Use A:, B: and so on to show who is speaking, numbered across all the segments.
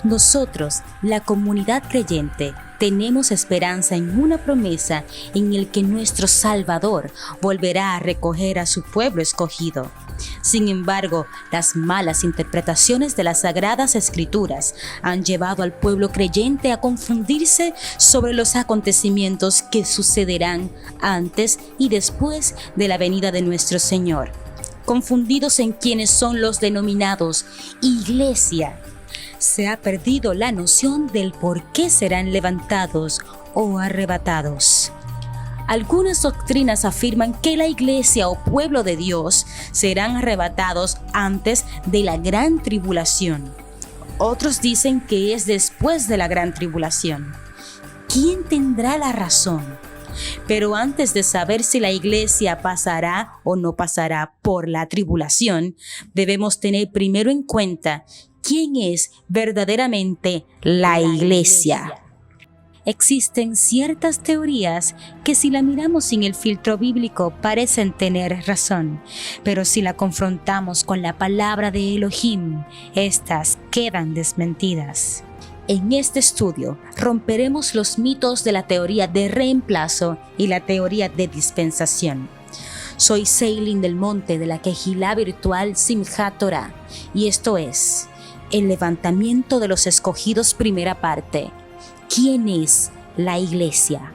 A: Nosotros, la comunidad creyente, tenemos esperanza en una promesa en el que nuestro Salvador volverá a recoger a su pueblo escogido. Sin embargo, las malas interpretaciones de las Sagradas Escrituras han llevado al pueblo creyente a confundirse sobre los acontecimientos que sucederán antes y después de la venida de nuestro Señor, confundidos en quienes son los denominados Iglesia. Se ha perdido la noción del por qué serán levantados o arrebatados. Algunas doctrinas afirman que la iglesia o pueblo de Dios serán arrebatados antes de la gran tribulación. Otros dicen que es después de la gran tribulación. ¿Quién tendrá la razón? Pero antes de saber si la iglesia pasará o no pasará por la tribulación, debemos tener primero en cuenta quién es verdaderamente la iglesia. Existen ciertas teorías que si la miramos sin el filtro bíblico parecen tener razón, pero si la confrontamos con la palabra de Elohim, estas quedan desmentidas. En este estudio romperemos los mitos de la teoría de reemplazo y la teoría de dispensación. Soy Seilin del Monte de la Kehilá Virtual Simchat Torah y esto es el levantamiento de los escogidos, primera parte. ¿Quién es la iglesia?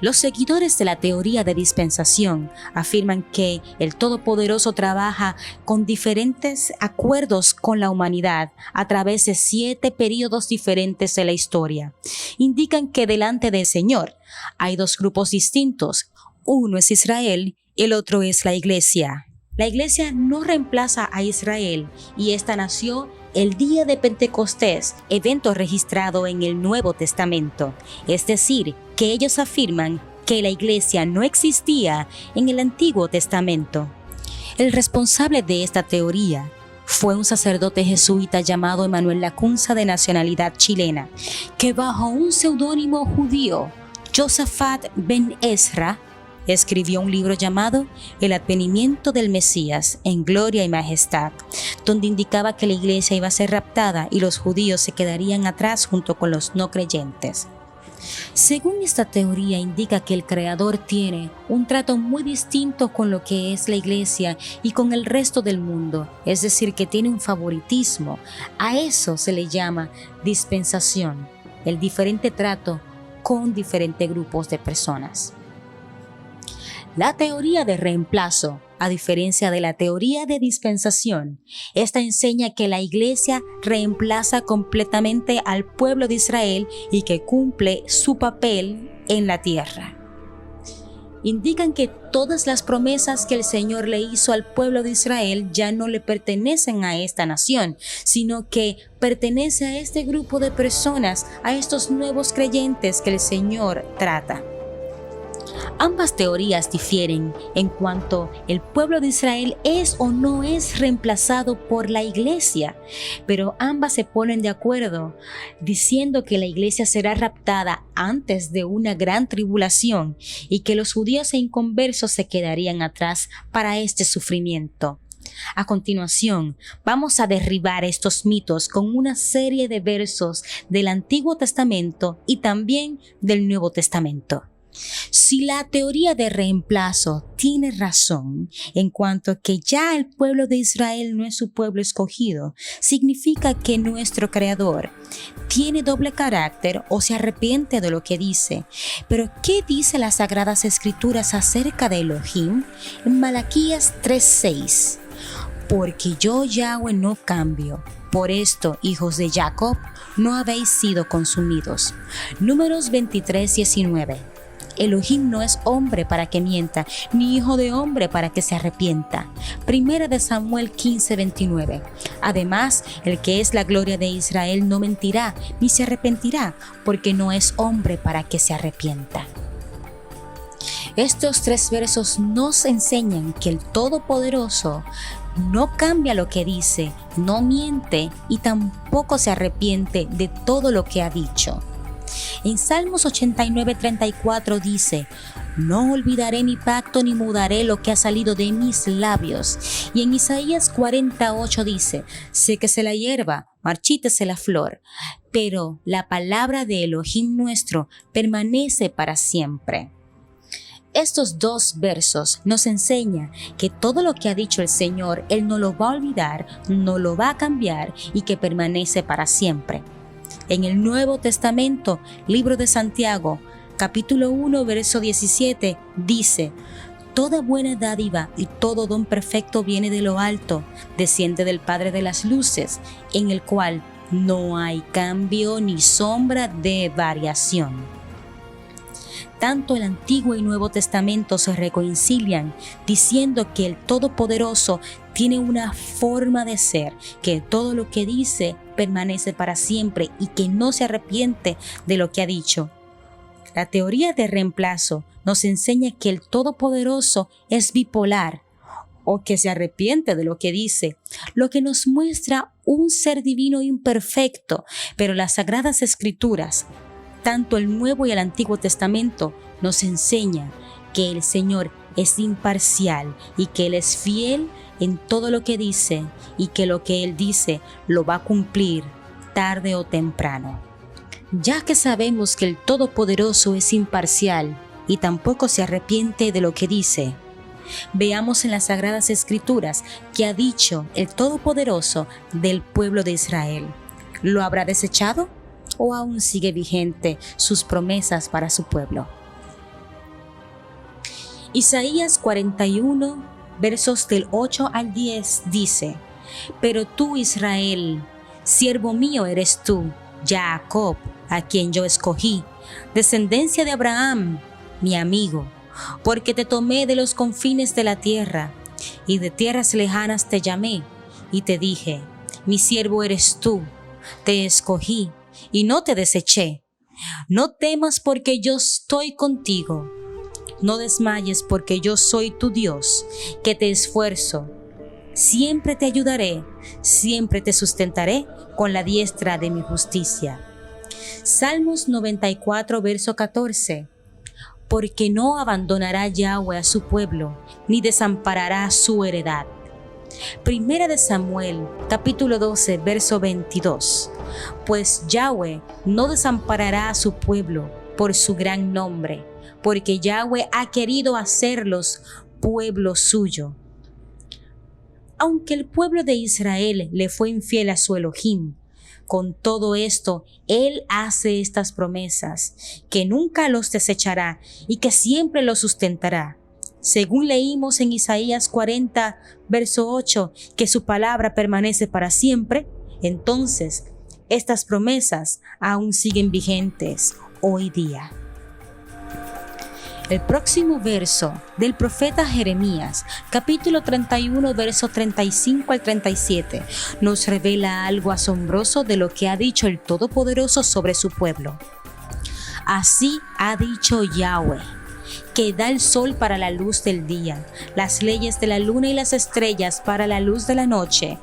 A: Los seguidores de la teoría de dispensación afirman que el Todopoderoso trabaja con diferentes acuerdos con la humanidad a través de 7 períodos diferentes de la historia. Indican que delante del Señor hay 2 grupos distintos. Uno es Israel, el otro es la iglesia. La iglesia no reemplaza a Israel y esta nació el día de Pentecostés, evento registrado en el Nuevo Testamento. Es decir, que ellos afirman que la iglesia no existía en el Antiguo Testamento. El responsable de esta teoría fue un sacerdote jesuita llamado Emanuel Lacunza, de nacionalidad chilena, que bajo un seudónimo judío, Josafat ben Ezra, escribió un libro llamado El advenimiento del Mesías en gloria y majestad, donde indicaba que la iglesia iba a ser raptada y los judíos se quedarían atrás junto con los no creyentes. Según esta teoría, indica que el Creador tiene un trato muy distinto con lo que es la iglesia y con el resto del mundo, es decir, que tiene un favoritismo. A eso se le llama dispensación, el diferente trato con diferentes grupos de personas. La teoría de reemplazo, a diferencia de la teoría de dispensación, esta enseña que la iglesia reemplaza completamente al pueblo de Israel y que cumple su papel en la tierra. Indican que todas las promesas que el Señor le hizo al pueblo de Israel ya no le pertenecen a esta nación, sino que pertenece a este grupo de personas, a estos nuevos creyentes que el Señor trata. Ambas teorías difieren en cuanto el pueblo de Israel es o no es reemplazado por la iglesia, pero ambas se ponen de acuerdo diciendo que la iglesia será raptada antes de una gran tribulación y que los judíos e inconversos se quedarían atrás para este sufrimiento. A continuación, vamos a derribar estos mitos con una serie de versos del Antiguo Testamento y también del Nuevo Testamento. Si la teoría de reemplazo tiene razón en cuanto a que ya el pueblo de Israel no es su pueblo escogido, significa que nuestro Creador tiene doble carácter o se arrepiente de lo que dice. Pero ¿qué dice las Sagradas Escrituras acerca de Elohim? En Malaquías 3:6, porque yo Yahweh no cambio. Por esto, hijos de Jacob, no habéis sido consumidos. Números 23:19. Elohim no es hombre para que mienta, ni hijo de hombre para que se arrepienta. Primera de Samuel 15:29. Además, el que es la gloria de Israel no mentirá, ni se arrepentirá, porque no es hombre para que se arrepienta. Estos 3 versos nos enseñan que el Todopoderoso no cambia lo que dice, no miente y tampoco se arrepiente de todo lo que ha dicho. En Salmos 89:34 dice: No olvidaré mi pacto ni mudaré lo que ha salido de mis labios. Y en Isaías 48 dice, séquese la hierba, marchítese la flor, pero la palabra de Elohim nuestro permanece para siempre. Estos dos versos nos enseñan que todo lo que ha dicho el Señor, Él no lo va a olvidar, no lo va a cambiar y que permanece para siempre. En el Nuevo Testamento, libro de Santiago, capítulo 1, verso 17, dice, toda buena dádiva y todo don perfecto viene de lo alto, desciende del Padre de las luces, en el cual no hay cambio ni sombra de variación. Tanto el Antiguo y Nuevo Testamento se reconcilian diciendo que el Todopoderoso tiene una forma de ser, que todo lo que dice permanece para siempre y que no se arrepiente de lo que ha dicho. La teoría de reemplazo nos enseña que el Todopoderoso es bipolar o que se arrepiente de lo que dice, lo que nos muestra un ser divino imperfecto, pero las Sagradas Escrituras, tanto el Nuevo y el Antiguo Testamento, nos enseña que el Señor es imparcial y que Él es fiel en todo lo que dice y que lo que Él dice lo va a cumplir tarde o temprano. Ya que sabemos que el Todopoderoso es imparcial y tampoco se arrepiente de lo que dice, veamos en las Sagradas Escrituras que ha dicho el Todopoderoso del pueblo de Israel. ¿Lo habrá desechado o aún sigue vigente sus promesas para su pueblo? Isaías 41, versos del 8 al 10 dice, pero tú, Israel, siervo mío eres tú, Jacob, a quien yo escogí, descendencia de Abraham, mi amigo, porque te tomé de los confines de la tierra, y de tierras lejanas te llamé, y te dije, mi siervo eres tú, te escogí, y no te deseché. No temas porque yo estoy contigo. No desmayes porque yo soy tu Dios, que te esfuerzo. Siempre te ayudaré, siempre te sustentaré con la diestra de mi justicia. Salmos 94, verso 14. Porque no abandonará Yahweh a su pueblo, ni desamparará su heredad. Primera de Samuel, capítulo 12, verso 22. Pues Yahweh no desamparará a su pueblo por su gran nombre, porque Yahweh ha querido hacerlos pueblo suyo. Aunque el pueblo de Israel le fue infiel a su Elohim, con todo esto, Él hace estas promesas, que nunca los desechará y que siempre los sustentará. Según leímos en Isaías 40, verso 8, que su palabra permanece para siempre, entonces estas promesas aún siguen vigentes hoy día. El próximo verso del profeta Jeremías, capítulo 31, verso 35 al 37, nos revela algo asombroso de lo que ha dicho el Todopoderoso sobre su pueblo. Así ha dicho Yahweh, que da el sol para la luz del día, las leyes de la luna y las estrellas para la luz de la noche,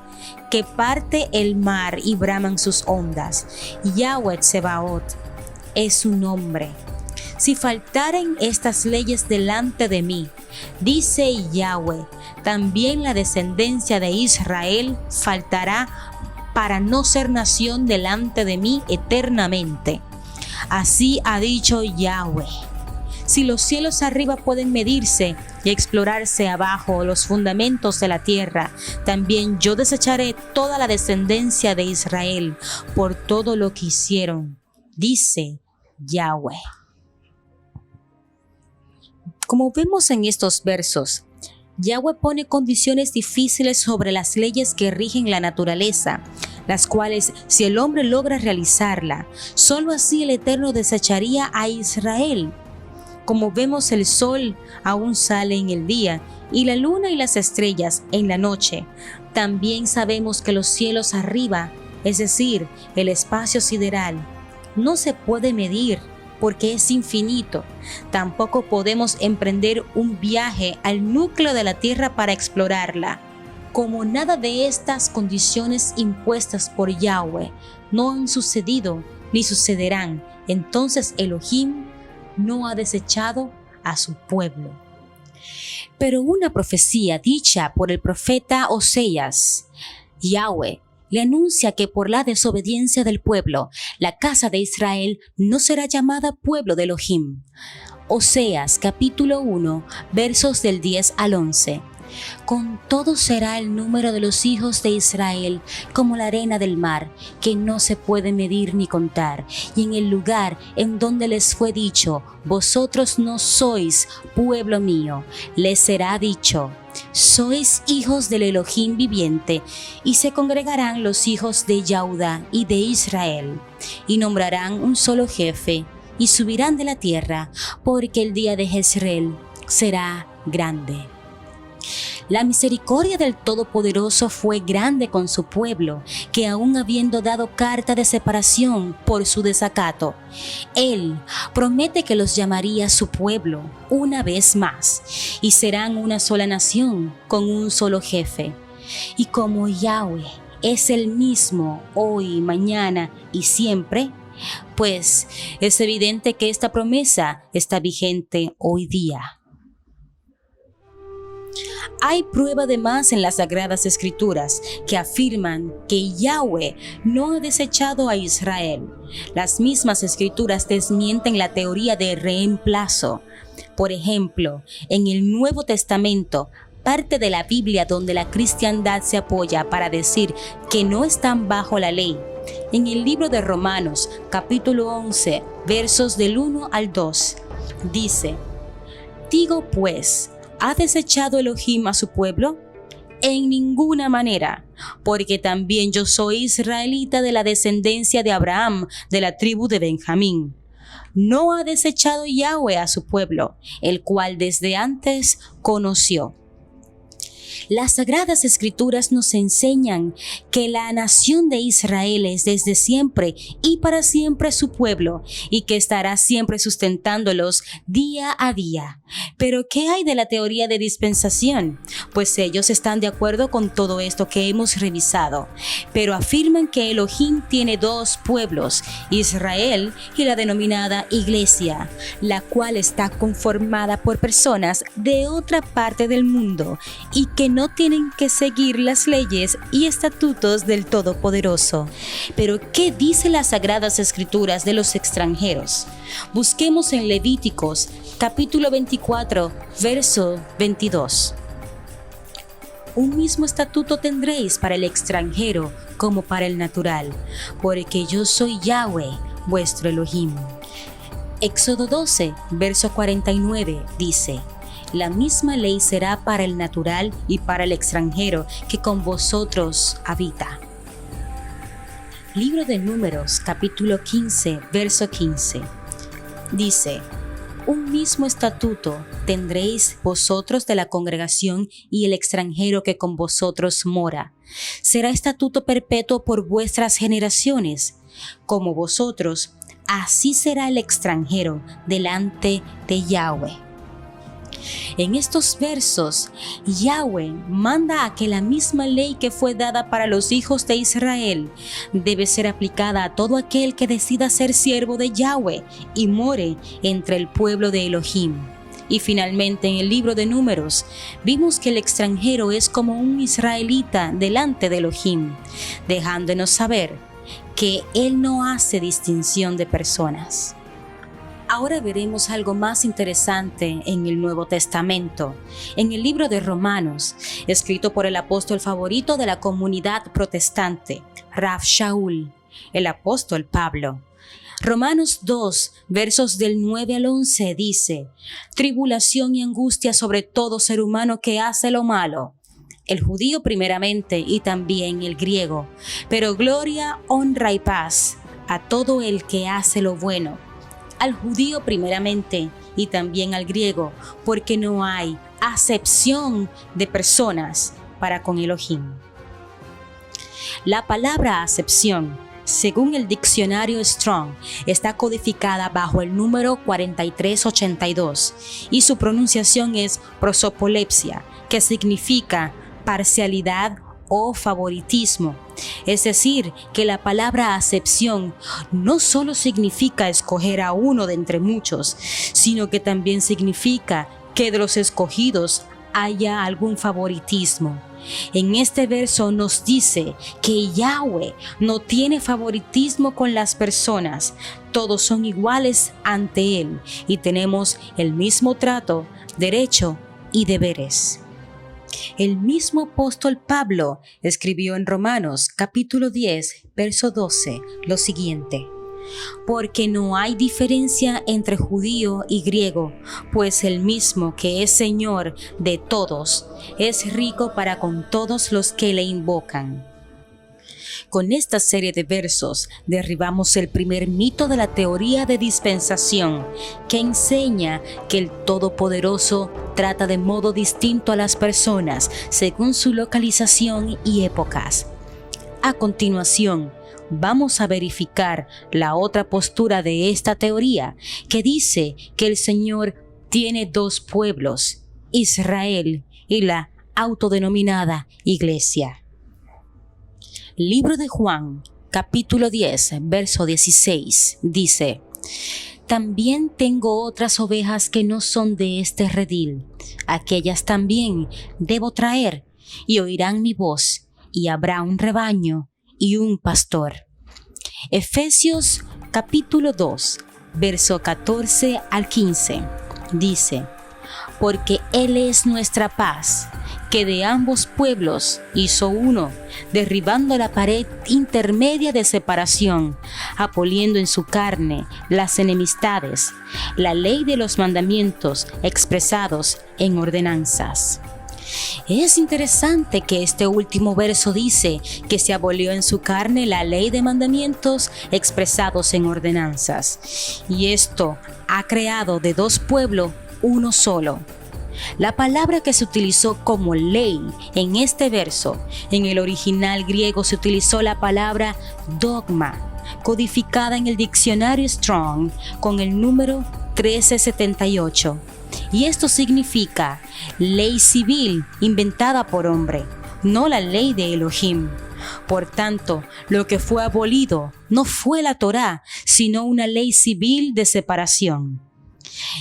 A: que parte el mar y braman sus ondas. Yahweh Tsebaot es su nombre. Si faltaren estas leyes delante de mí, dice Yahweh, también la descendencia de Israel faltará para no ser nación delante de mí eternamente. Así ha dicho Yahweh. Si los cielos arriba pueden medirse y explorarse abajo los fundamentos de la tierra, también yo desecharé toda la descendencia de Israel por todo lo que hicieron, dice Yahweh. Como vemos en estos versos, Yahweh pone condiciones difíciles sobre las leyes que rigen la naturaleza, las cuales, si el hombre logra realizarla, solo así el Eterno desecharía a Israel. Como vemos, el sol aún sale en el día y la luna y las estrellas en la noche. También sabemos que los cielos arriba, es decir, el espacio sideral, no se puede medir porque es infinito. Tampoco podemos emprender un viaje al núcleo de la tierra para explorarla. Como nada de estas condiciones impuestas por Yahweh no han sucedido ni sucederán, entonces Elohim no ha desechado a su pueblo. Pero una profecía dicha por el profeta Oseas, Yahweh le anuncia que por la desobediencia del pueblo, la casa de Israel no será llamada pueblo de Elohim. Oseas capítulo 1, versos del 10 al 11. Con todo será el número de los hijos de Israel como la arena del mar, que no se puede medir ni contar. Y en el lugar en donde les fue dicho, vosotros no sois pueblo mío, les será dicho, sois hijos del Elohim viviente, y se congregarán los hijos de Judá y de Israel, y nombrarán un solo jefe, y subirán de la tierra, porque el día de Jezreel será grande. La misericordia del Todopoderoso fue grande con su pueblo, que aun habiendo dado carta de separación por su desacato, Él promete que los llamaría su pueblo una vez más, y serán una sola nación con un solo jefe. Y como Yahweh es el mismo hoy, mañana y siempre, pues es evidente que esta promesa está vigente hoy día. Hay prueba además en las Sagradas Escrituras que afirman que Yahweh no ha desechado a Israel. Las mismas Escrituras desmienten la teoría de reemplazo. Por ejemplo, en el Nuevo Testamento, parte de la Biblia donde la cristiandad se apoya para decir que no están bajo la ley. En el libro de Romanos, capítulo 11, versos del 1 al 2, dice: Digo pues, ¿ha desechado Elohim a su pueblo? En ninguna manera, porque también yo soy israelita de la descendencia de Abraham, de la tribu de Benjamín. No ha desechado Yahweh a su pueblo, el cual desde antes conoció. Las Sagradas Escrituras nos enseñan que la nación de Israel es desde siempre y para siempre su pueblo, y que estará siempre sustentándolos día a día. Pero ¿qué hay de la teoría de dispensación? Pues ellos están de acuerdo con todo esto que hemos revisado, pero afirman que Elohim tiene dos pueblos, Israel y la denominada Iglesia, la cual está conformada por personas de otra parte del mundo y que no tienen que seguir las leyes y estatutos del Todopoderoso. Pero ¿qué dice las Sagradas Escrituras de los extranjeros? Busquemos en Levíticos capítulo 24, verso 22. Un mismo estatuto tendréis para el extranjero como para el natural, porque yo soy Yahweh, vuestro Elohim. Éxodo 12, verso 49 dice: La misma ley será para el natural y para el extranjero que con vosotros habita. Libro de Números, capítulo 15, verso 15. Dice: Un mismo estatuto tendréis vosotros de la congregación y el extranjero que con vosotros mora. Será estatuto perpetuo por vuestras generaciones. Como vosotros, así será el extranjero delante de Yahweh. En estos versos, Yahweh manda a que la misma ley que fue dada para los hijos de Israel debe ser aplicada a todo aquel que decida ser siervo de Yahweh y more entre el pueblo de Elohim. Y finalmente, en el libro de Números, vimos que el extranjero es como un israelita delante de Elohim, dejándonos saber que Él no hace distinción de personas. Ahora veremos algo más interesante en el Nuevo Testamento, en el libro de Romanos, escrito por el apóstol favorito de la comunidad protestante, Rav Shaul, el apóstol Pablo. Romanos 2, versos del 9 al 11 dice: Tribulación y angustia sobre todo ser humano que hace lo malo, el judío primeramente y también el griego, pero gloria, honra y paz a todo el que hace lo bueno, al judío primeramente y también al griego, porque no hay acepción de personas para con Elohim. La palabra acepción, según el diccionario Strong, está codificada bajo el número 4382 y su pronunciación es prosopolepsia, que significa parcialidad o favoritismo. Es decir, que la palabra acepción no solo significa escoger a uno de entre muchos, sino que también significa que de los escogidos haya algún favoritismo. En este verso nos dice que Yahweh no tiene favoritismo con las personas, todos son iguales ante Él y tenemos el mismo trato, derecho y deberes. El mismo apóstol Pablo escribió en Romanos capítulo 10, verso 12, lo siguiente: porque no hay diferencia entre judío y griego, pues el mismo que es Señor de todos, es rico para con todos los que le invocan. Con esta serie de versos derribamos el primer mito de la teoría de dispensación, que enseña que el Todopoderoso trata de modo distinto a las personas según su localización y épocas. A continuación, vamos a verificar la otra postura de esta teoría, que dice que el Señor tiene dos pueblos, Israel y la autodenominada Iglesia. Libro de Juan, capítulo 10, verso 16, dice: también tengo otras ovejas que no son de este redil, aquellas también debo traer, y oirán mi voz, y habrá un rebaño y un pastor. Efesios capítulo 2, verso 14 al 15, dice: porque Él es nuestra paz, que de ambos pueblos hizo uno, derribando la pared intermedia de separación, aboliendo en su carne las enemistades, la ley de los mandamientos expresados en ordenanzas. Es interesante que este último verso dice que se abolió en su carne la ley de mandamientos expresados en ordenanzas, y esto ha creado de dos pueblos uno solo. La palabra que se utilizó como ley en este verso, en el original griego se utilizó la palabra dogma, codificada en el diccionario Strong con el número 1378. Y esto significa ley civil inventada por hombre, no la ley de Elohim. Por tanto, lo que fue abolido no fue la Torá, sino una ley civil de separación.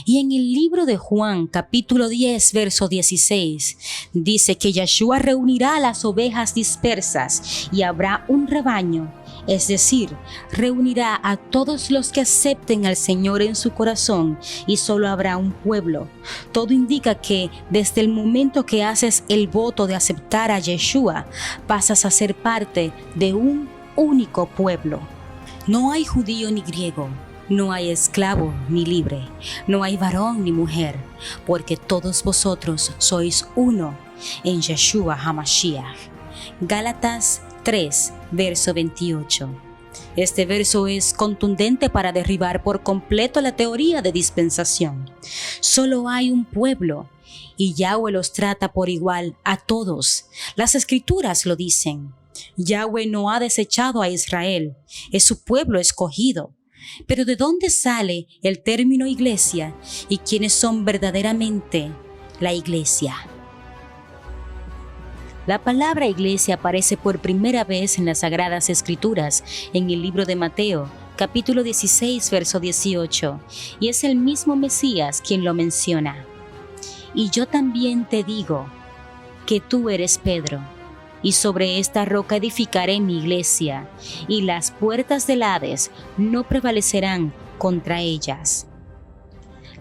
A: Y en el libro de Juan, capítulo 10, verso 16, dice que Yeshua reunirá a las ovejas dispersas y habrá un rebaño, es decir, reunirá a todos los que acepten al Señor en su corazón y solo habrá un pueblo. Todo indica que desde el momento que haces el voto de aceptar a Yeshua, pasas a ser parte de un único pueblo. No hay judío ni griego. No hay esclavo ni libre, no hay varón ni mujer, porque todos vosotros sois uno en Yeshua HaMashiach. Gálatas 3, verso 28. Este verso es contundente para derribar por completo la teoría de dispensación. Solo hay un pueblo y Yahweh los trata por igual a todos. Las Escrituras lo dicen. Yahweh no ha desechado a Israel, es su pueblo escogido. Pero ¿de dónde sale el término iglesia y quiénes son verdaderamente la iglesia? La palabra iglesia aparece por primera vez en las Sagradas Escrituras, en el libro de Mateo, capítulo 16, verso 18, y es el mismo Mesías quien lo menciona. Y yo también te digo que tú eres Pedro, y sobre esta roca edificaré mi iglesia, y las puertas del Hades no prevalecerán contra ellas.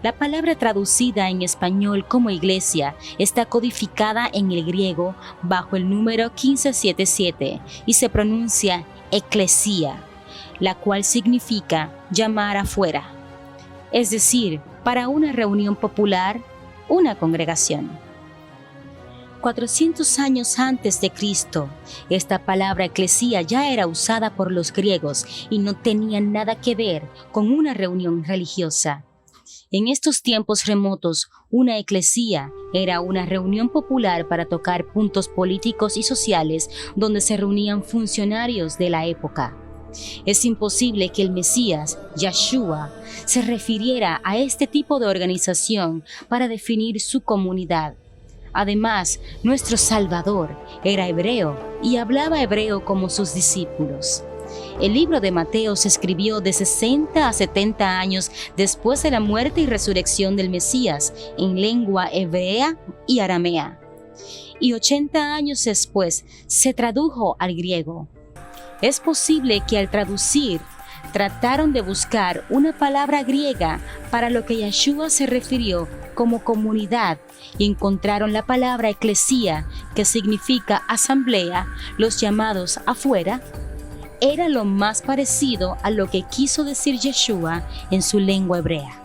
A: La palabra traducida en español como iglesia está codificada en el griego bajo el número 1577 y se pronuncia eclesia, la cual significa llamar afuera, es decir, para una reunión popular, una congregación. 400 años antes de Cristo, esta palabra eclesía ya era usada por los griegos y no tenía nada que ver con una reunión religiosa. En estos tiempos remotos, una eclesía era una reunión popular para tocar puntos políticos y sociales donde se reunían funcionarios de la época. Es imposible que el Mesías, Yeshua, se refiriera a este tipo de organización para definir su comunidad. Además, nuestro Salvador era hebreo y hablaba hebreo como sus discípulos. El libro de Mateo se escribió de 60 a 70 años después de la muerte y resurrección del Mesías en lengua hebrea y aramea. Y 80 años después se tradujo al griego. Es posible que al traducir trataron de buscar una palabra griega para lo que Yeshua se refirió como comunidad y encontraron la palabra eclesía, que significa asamblea, los llamados afuera. Era lo más parecido a lo que quiso decir Yeshua en su lengua hebrea.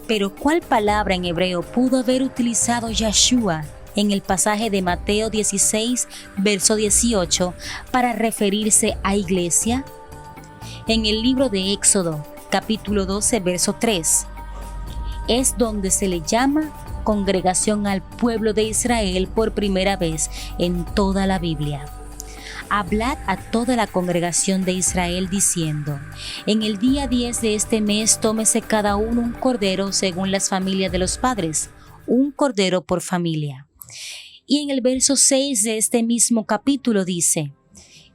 A: Pero ¿cuál palabra en hebreo pudo haber utilizado Yeshua en el pasaje de Mateo 16, verso 18, para referirse a iglesia? En el libro de Éxodo, capítulo 12, verso 3, es donde se le llama congregación al pueblo de Israel por primera vez en toda la Biblia. Hablad a toda la congregación de Israel diciendo: en el día 10 de este mes tómese cada uno un cordero según las familias de los padres, un cordero por familia. Y en el verso 6 de este mismo capítulo dice: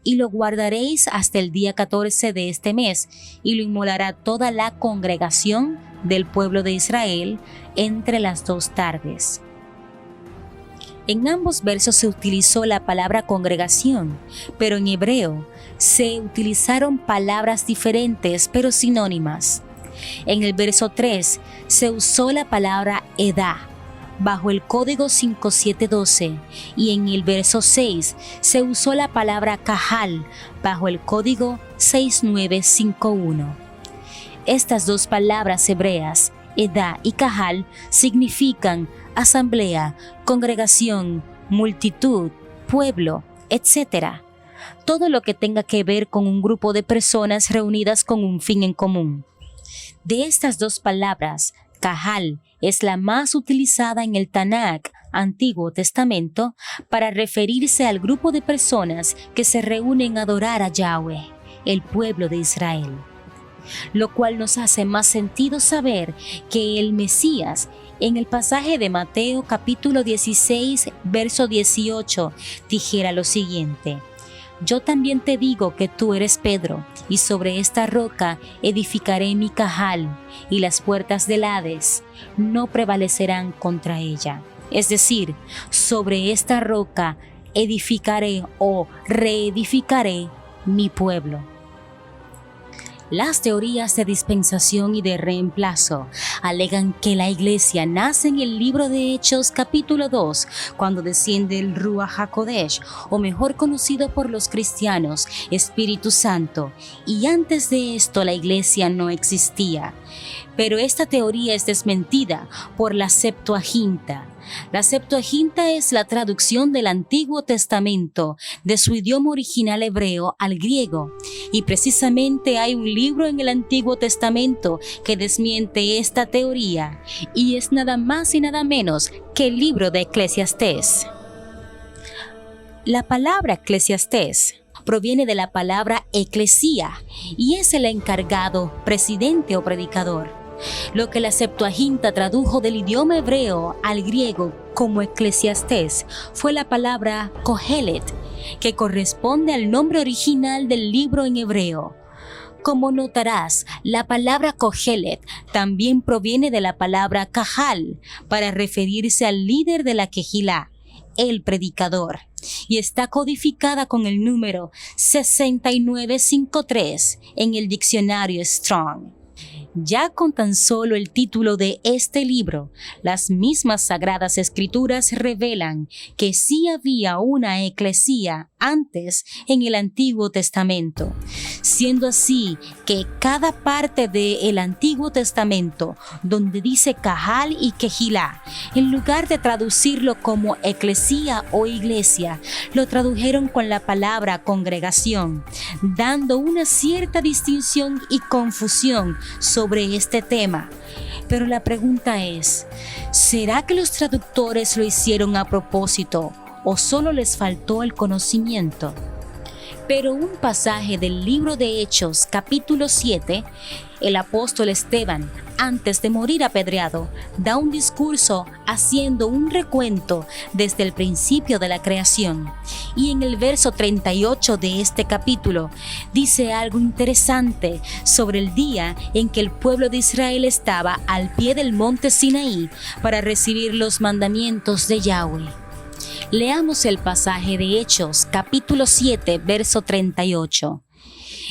A: y lo guardaréis hasta el día 14 de este mes, y lo inmolará toda la congregación del pueblo de Israel entre las 2 tardes. En ambos versos se utilizó la palabra congregación, pero en hebreo se utilizaron palabras diferentes pero sinónimas. En el verso 3 se usó la palabra edá, bajo el código 5712, y en el verso 6 se usó la palabra kahal, bajo el código 6951. Estas 2 palabras hebreas, edá y kahal, significan asamblea, congregación, multitud, pueblo, etc. Todo lo que tenga que ver con un grupo de personas reunidas con un fin en común. De estas 2 palabras, kahal es la más utilizada en el Tanakh, Antiguo Testamento, para referirse al grupo de personas que se reúnen a adorar a Yahweh, el pueblo de Israel. Lo cual nos hace más sentido saber que el Mesías, en el pasaje de Mateo capítulo 16, verso 18, dijera lo siguiente: yo también te digo que tú eres Pedro, y sobre esta roca edificaré mi cajal, y las puertas del Hades no prevalecerán contra ella. Es decir, sobre esta roca edificaré o reedificaré mi pueblo. Las teorías de dispensación y de reemplazo alegan que la iglesia nace en el libro de Hechos capítulo 2, cuando desciende el Ruach HaKodesh, o mejor conocido por los cristianos, Espíritu Santo, y antes de esto la iglesia no existía. Pero esta teoría es desmentida por la Septuaginta. La Septuaginta es la traducción del Antiguo Testamento de su idioma original hebreo al griego, y precisamente hay un libro en el Antiguo Testamento que desmiente esta teoría, y es nada más y nada menos que el libro de Eclesiastés. La palabra Eclesiastés proviene de la palabra eclesía y es el encargado, presidente o predicador. Lo que la Septuaginta tradujo del idioma hebreo al griego como Eclesiastés fue la palabra Kohelet, que corresponde al nombre original del libro en hebreo. Como notarás, la palabra Kohelet también proviene de la palabra Kahal, para referirse al líder de la Kehilá, el predicador, y está codificada con el número 6953 en el diccionario Strong. Ya con tan solo el título de este libro, las mismas sagradas escrituras revelan que sí había una eclesía antes en el Antiguo Testamento, siendo así que cada parte del Antiguo Testamento donde dice Kahal y Kehilá, en lugar de traducirlo como eclesía o iglesia, lo tradujeron con la palabra congregación, dando una cierta distinción y confusión sobre este tema. Pero la pregunta es, ¿será que los traductores lo hicieron a propósito o solo les faltó el conocimiento? Pero un pasaje del libro de Hechos, capítulo 7, el apóstol Esteban, antes de morir apedreado, da un discurso haciendo un recuento desde el principio de la creación. Y en el verso 38 de este capítulo dice algo interesante sobre el día en que el pueblo de Israel estaba al pie del monte Sinaí para recibir los mandamientos de Yahweh. Leamos el pasaje de Hechos, capítulo 7, verso 38.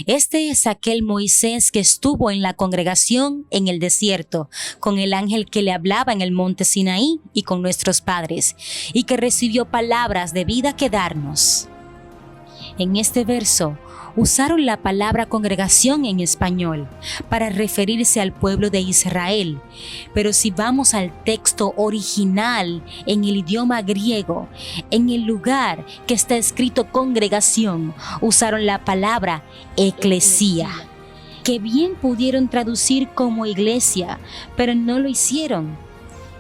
A: Este es aquel Moisés que estuvo en la congregación en el desierto, con el ángel que le hablaba en el monte Sinaí y con nuestros padres, y que recibió palabras de vida que darnos. En este verso, usaron la palabra congregación en español para referirse al pueblo de Israel, pero si vamos al texto original en el idioma griego, en el lugar que está escrito congregación, usaron la palabra eclesía, que bien pudieron traducir como iglesia, pero no lo hicieron.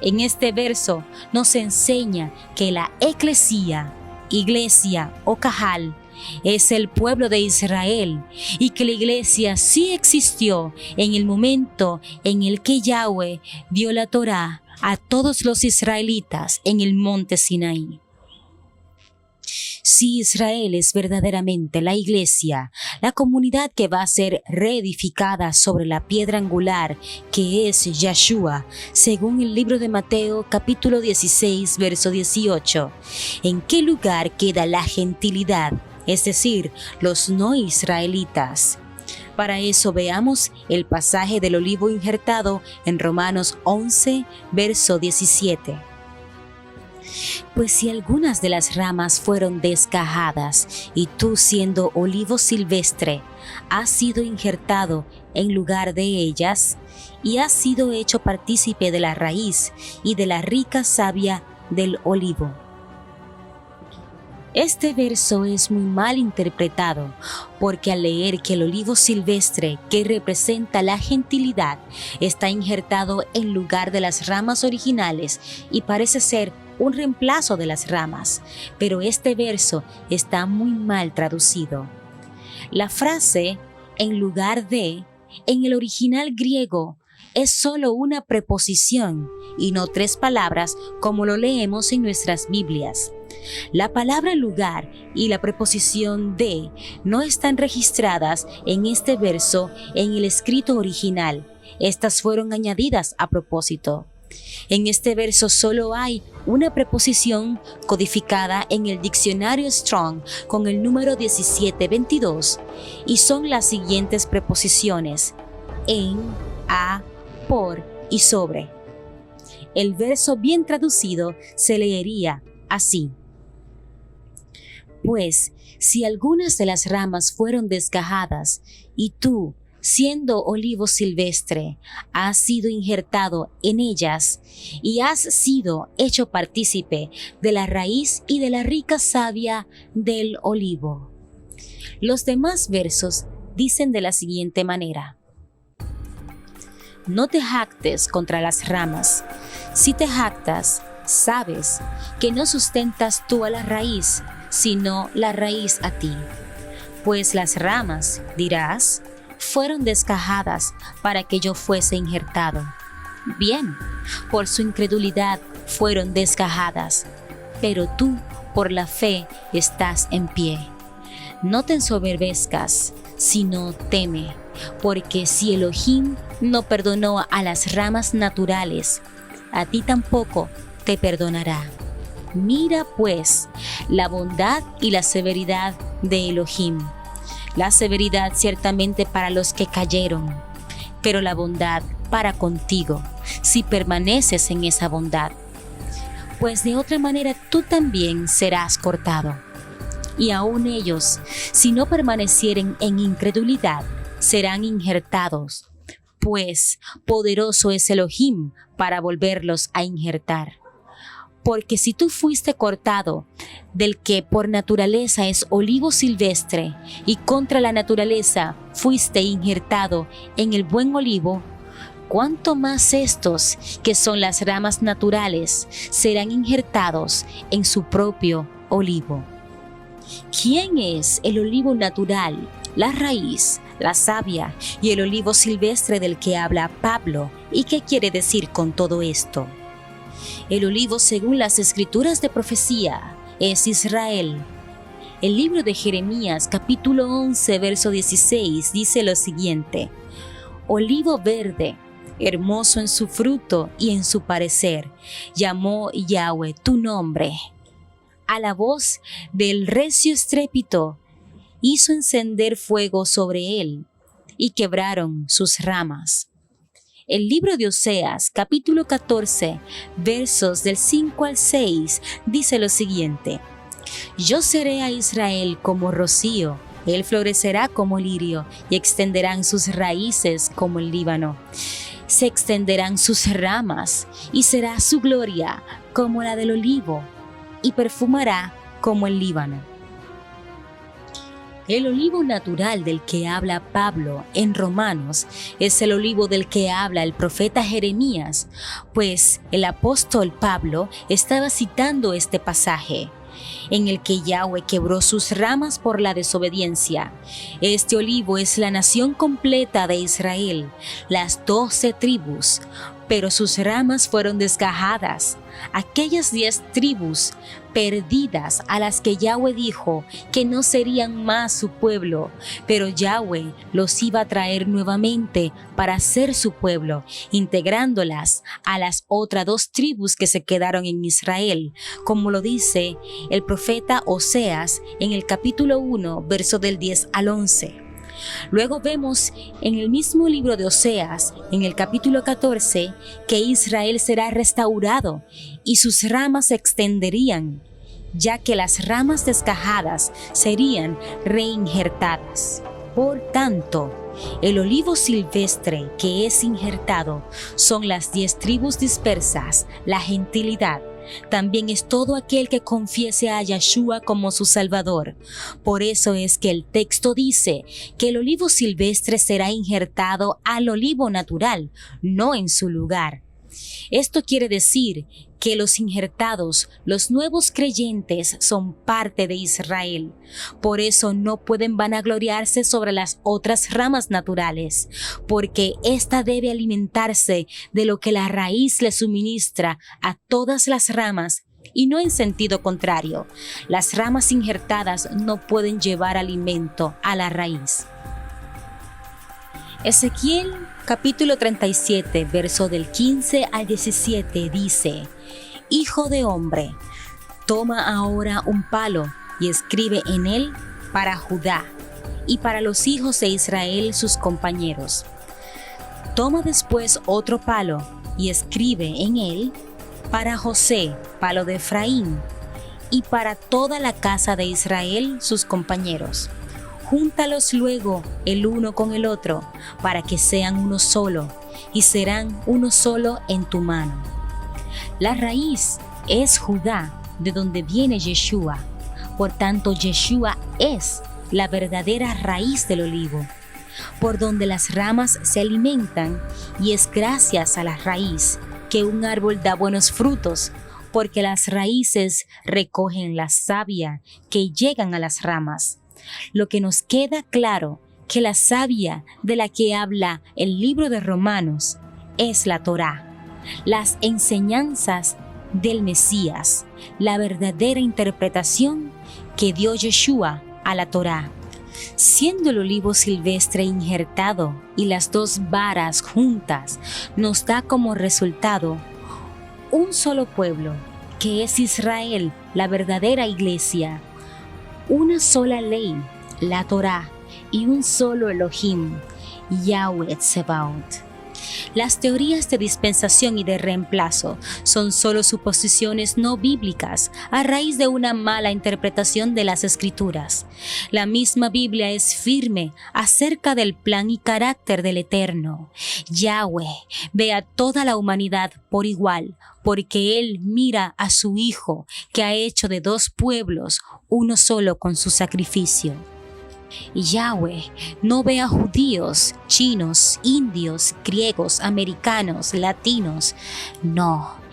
A: En este verso nos enseña que la eclesía, iglesia o cajal, es el pueblo de Israel y que la iglesia sí existió en el momento en el que Yahweh dio la Torá a todos los israelitas en el monte Sinaí. Si Israel es verdaderamente la iglesia, la comunidad que va a ser reedificada sobre la piedra angular que es Yahshua, según el libro de Mateo capítulo 16, verso 18, ¿en qué lugar queda la gentilidad? Es decir, los no israelitas. Para eso veamos el pasaje del olivo injertado en Romanos 11, verso 17. Pues si algunas de las ramas fueron descajadas, y tú siendo olivo silvestre, has sido injertado en lugar de ellas, y has sido hecho partícipe de la raíz y de la rica savia del olivo. Este verso es muy mal interpretado, porque al leer que el olivo silvestre, que representa la gentilidad, está injertado en lugar de las ramas originales y parece ser un reemplazo de las ramas, pero este verso está muy mal traducido. La frase en lugar de, en el original griego, es solo una preposición y no tres palabras como lo leemos en nuestras Biblias. La palabra lugar y la preposición de no están registradas en este verso en el escrito original. Estas fueron añadidas a propósito. En este verso solo hay una preposición codificada en el diccionario Strong con el número 1722 y son las siguientes preposiciones: en, a, por y sobre. El verso bien traducido se leería así: pues si algunas de las ramas fueron desgajadas y tú, siendo olivo silvestre, has sido injertado en ellas y has sido hecho partícipe de la raíz y de la rica savia del olivo. Los demás versos dicen de la siguiente manera: no te jactes contra las ramas. Si te jactas, sabes que no sustentas tú a la raíz, sino la raíz a ti. Pues las ramas, dirás, fueron desgajadas para que yo fuese injertado. Bien, por su incredulidad fueron desgajadas, pero tú por la fe estás en pie. No te ensoberbezcas, sino teme, porque si Elohim no perdonó a las ramas naturales, a ti tampoco te perdonará. Mira pues la bondad y la severidad de Elohim. La severidad ciertamente para los que cayeron, pero la bondad para contigo, si permaneces en esa bondad. Pues de otra manera tú también serás cortado. Y aun ellos, si no permanecieren en incredulidad, serán injertados, pues poderoso es Elohim para volverlos a injertar. Porque si tú fuiste cortado del que por naturaleza es olivo silvestre y contra la naturaleza fuiste injertado en el buen olivo, ¿cuánto más estos, que son las ramas naturales, serán injertados en su propio olivo? ¿Quién es el olivo natural, la raíz, la savia y el olivo silvestre del que habla Pablo? ¿Y qué quiere decir con todo esto? El olivo, según las escrituras de profecía, es Israel. El libro de Jeremías, capítulo 11, verso 16, dice lo siguiente: olivo verde, hermoso en su fruto y en su parecer, llamó Yahweh tu nombre. A la voz del recio estrépito hizo encender fuego sobre él, y quebraron sus ramas. El libro de Oseas, capítulo 14, versos del 5 al 6, dice lo siguiente: yo seré a Israel como rocío, él florecerá como lirio, y extenderán sus raíces como el Líbano. Se extenderán sus ramas, y será su gloria como la del olivo, y perfumará como el Líbano. El olivo natural del que habla Pablo en Romanos es el olivo del que habla el profeta Jeremías, pues el apóstol Pablo estaba citando este pasaje, en el que Yahweh quebró sus ramas por la desobediencia. Este olivo es la nación completa de Israel, las 12 tribus, pero sus ramas fueron desgajadas, aquellas 10 tribus perdidas a las que Yahweh dijo que no serían más su pueblo, pero Yahweh los iba a traer nuevamente para ser su pueblo, integrándolas a las otras 2 tribus que se quedaron en Israel, como lo dice el profeta Oseas en el capítulo 1, verso del 10 al 11. Luego vemos en el mismo libro de Oseas, en el capítulo 14, que Israel será restaurado y sus ramas se extenderían, ya que las ramas desgajadas serían reinjertadas. Por tanto, el olivo silvestre que es injertado son las 10 tribus dispersas, la gentilidad. También es todo aquel que confiese a Yahshua como su Salvador. Por eso es que el texto dice que el olivo silvestre será injertado al olivo natural, no en su lugar. Esto quiere decir que los injertados, los nuevos creyentes, son parte de Israel. Por eso no pueden vanagloriarse sobre las otras ramas naturales, porque ésta debe alimentarse de lo que la raíz le suministra a todas las ramas, y no en sentido contrario. Las ramas injertadas no pueden llevar alimento a la raíz. Ezequiel capítulo 37, verso del 15 al 17 dice: hijo de hombre, toma ahora un palo y escribe en él para Judá y para los hijos de Israel sus compañeros. Toma después otro palo y escribe en él para José, palo de Efraín, y para toda la casa de Israel sus compañeros. Júntalos luego el uno con el otro, para que sean uno solo, y serán uno solo en tu mano. La raíz es Judá, de donde viene Yeshua. Por tanto, Yeshua es la verdadera raíz del olivo, por donde las ramas se alimentan, y es gracias a la raíz que un árbol da buenos frutos, porque las raíces recogen la savia que llegan a las ramas. Lo que nos queda claro que la savia de la que habla el libro de Romanos es la Torá, las enseñanzas del Mesías, la verdadera interpretación que dio Yeshua a la Torá. Siendo el olivo silvestre injertado y las 2 varas juntas, nos da como resultado un solo pueblo, que es Israel, la verdadera iglesia, una sola ley, la Torá, y un solo Elohim, Yahweh Tsebaot. Las teorías de dispensación y de reemplazo son solo suposiciones no bíblicas a raíz de una mala interpretación de las Escrituras. La misma Biblia es firme acerca del plan y carácter del Eterno. Yahweh ve a toda la humanidad por igual, porque Él mira a su Hijo, que ha hecho de 2 pueblos uno solo con su sacrificio. Yahweh no ve a judíos, chinos, indios, griegos, americanos, latinos. No.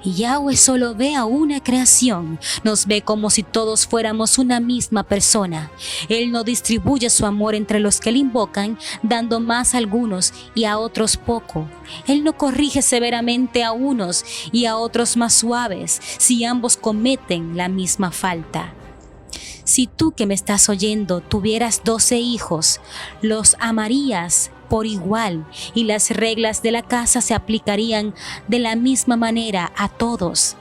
A: Yahweh solo ve a una creación, nos ve como si todos fuéramos una misma persona. Él no distribuye su amor entre los que le invocan, dando más a algunos y a otros poco. Él no corrige severamente a unos y a otros más suaves, si ambos cometen la misma falta. Si tú que me estás oyendo tuvieras 12 hijos, los amarías por igual y las reglas de la casa se aplicarían de la misma manera a todos.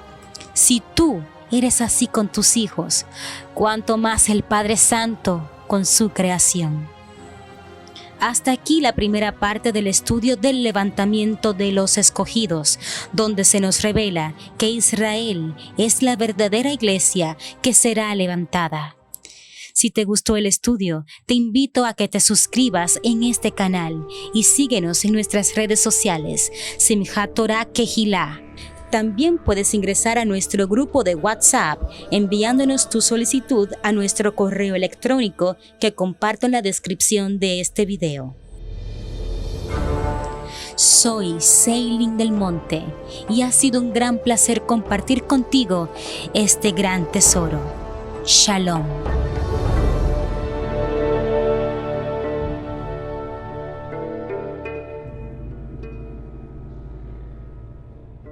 A: Si tú eres así con tus hijos, cuánto más el Padre Santo con su creación. Hasta aquí la primera parte del estudio del levantamiento de los escogidos, donde se nos revela que Israel es la verdadera iglesia que será levantada. Si te gustó el estudio, te invito a que te suscribas en este canal y síguenos en nuestras redes sociales, Simchat Torah Kehilá. También puedes ingresar a nuestro grupo de WhatsApp enviándonos tu solicitud a nuestro correo electrónico que comparto en la descripción de este video. Soy Seilin del Monte y ha sido un gran placer compartir contigo este gran tesoro. Shalom.